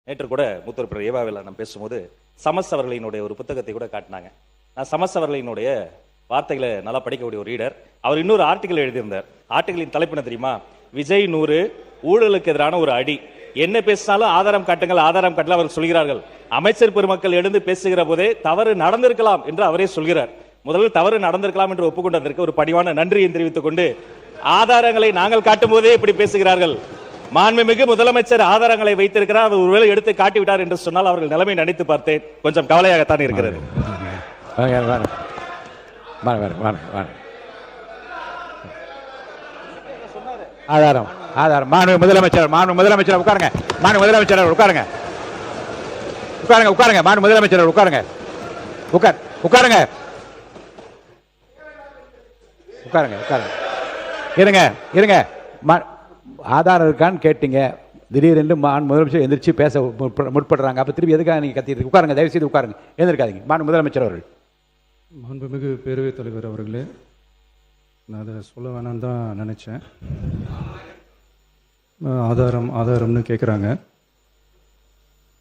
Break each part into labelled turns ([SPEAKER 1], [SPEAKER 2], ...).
[SPEAKER 1] நேற்று கூட மூத்தவர் ஏவாவில் நான் பேசும்போது சமஸ் அவர்களினுடைய ஒரு புத்தகத்தை கூட காட்டினாங்க. நான் சமஸ் அவர்களினுடைய வார்த்தைகளை நல்லா படிக்கக்கூடிய ஒரு ரீடர். அவர் இன்னொரு ஆர்டிகல் எழுதியிருந்தார். ஆர்டிகலின் தலைப்பு என்ன தெரியுமா? விஜய் 100 ஊழலுக்கு எதிரான ஒரு அடி. என்ன பேசினாலும் ஆதாரம் காட்டுங்கள், ஆதாரம் காட்டல அவர் சொல்கிறார்கள். அமைச்சர் பெருமக்கள் எழுந்து பேசுகிற போதே தவறு நடந்திருக்கலாம் என்று அவரே சொல்கிறார். முதலில் தவறு நடந்திருக்கலாம் என்று ஒப்புக்கொண்டதற்கு ஒரு பணிவான நன்றியை தெரிவித்துக் கொண்டு, ஆதாரங்களை நாங்கள் காட்டும் போதே இப்படி பேசுகிறார்கள். மாண்புமிகு முதலமைச்சர் ஆதாரங்களை வைத்திருக்கிறார், அவர் ஒருவேளை எடுத்து காட்டிவிட்டார் என்று சொன்னால் அவர்கள் நிலைமை நினைத்து பார்த்தேன். கொஞ்சம் கவலையாகத்தான் இருக்கிறது.
[SPEAKER 2] ஆதாரம் ஆதாரம் மாண்பு முதலமைச்சர் உட்காருங்க. மாண்பு முதலமைச்சர் உட்காருங்க. உட்காருங்க உட்காருங்க. மாண்பு முதலமைச்சர் உட்காருங்க. உட்காருங்க உட்காருங்க உட்காருங்க. இருங்க இருங்க. ஆதாரம் இருக்கான்னு கேட்டீங்க. திடீரென்று முதலமைச்சர் எந்திரிச்சு பேச முற்படுறாங்க. அப்போ திருப்பி எதுக்காக நீங்கள் கத்திட்டு உட்காருங்க. தயவு செய்து உட்காருங்க. எதிர்க்காதீங்க. மாண்பு முதலமைச்சர் அவர்கள்.
[SPEAKER 3] மாண்புமிகு பேரவைத் தலைவர் அவர்களே, நான் அதை சொல்ல வேணான்னு தான் நினச்சேன். ஆதாரம்னு கேட்குறாங்க.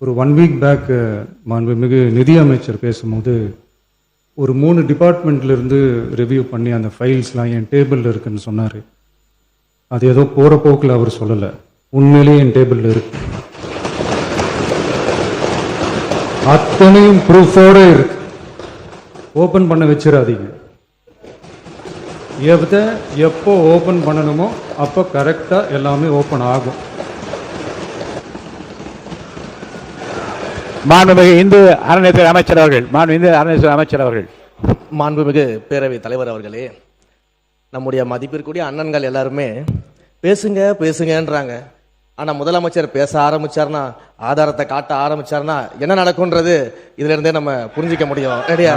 [SPEAKER 3] ஒரு 1 வீக் பேக் மாண்புமிகு நிதி அமைச்சர் பேசும்போது ஒரு 3 டிபார்ட்மெண்ட்லேருந்து ரிவ்யூ பண்ணி அந்த ஃபைல்ஸ்லாம் என் டேபிளில் இருக்குன்னு சொன்னார். அது ஏதோ போகிற போக்கில் அவர் சொல்லலை. உண்மையிலேயே என் டேபிளில் இருக்கு. அத்தனையும் ப்ரூஃபோடு இருக்கு. ஓப்பன் பண்ண வச்சிடாதீங்க. எப்போ ஓப்பன் பண்ணணுமோ அப்போ கரெக்டாக எல்லாமே ஓப்பன் ஆகும்.
[SPEAKER 2] மாண்புமிகு இந்து அறநிலையத்துறை அமைச்சர் அவர்கள்.
[SPEAKER 4] மாண்புமிகு பேரவைத் தலைவர் அவர்களே, நம்முடைய மதிப்பிற்குரிய அண்ணன்கள் எல்லாருமே பேசுங்க பேசுங்கன்றாங்க. ஆனால் முதலமைச்சர் பேச ஆரம்பிச்சார்னா, ஆதாரத்தை காட்ட ஆரம்பிச்சார்னா என்ன நடக்கும்ன்றது இதுல இருந்தே நம்ம புரிஞ்சிக்க முடியும். ரெடியா?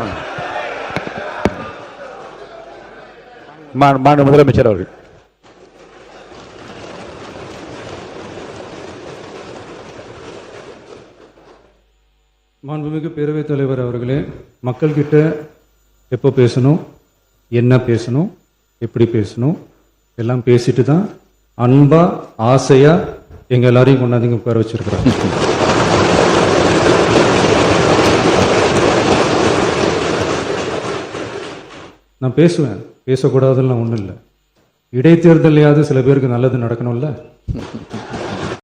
[SPEAKER 2] மாண்பு முதலமைச்சர் அவர்கள்.
[SPEAKER 3] மாண்புமிகு பேரவைத் தலைவர் அவர்களே, மக்கள்கிட்ட எப்போ பேசணும், என்ன பேசணும், எப்படி பேசணும் எல்லாம் பேசிட்டு தான் அன்பா ஆசையா எங்க எல்லாரையும் கொண்டாந்து உட்கார வச்சிருக்கிறாங்க. நான் பேசுவேன், பேசக்கூடாதுன்னு ஒன்றும் இல்லை. இடைத்தேர்தலையாவது சில பேருக்கு நல்லது நடக்கணும்ல.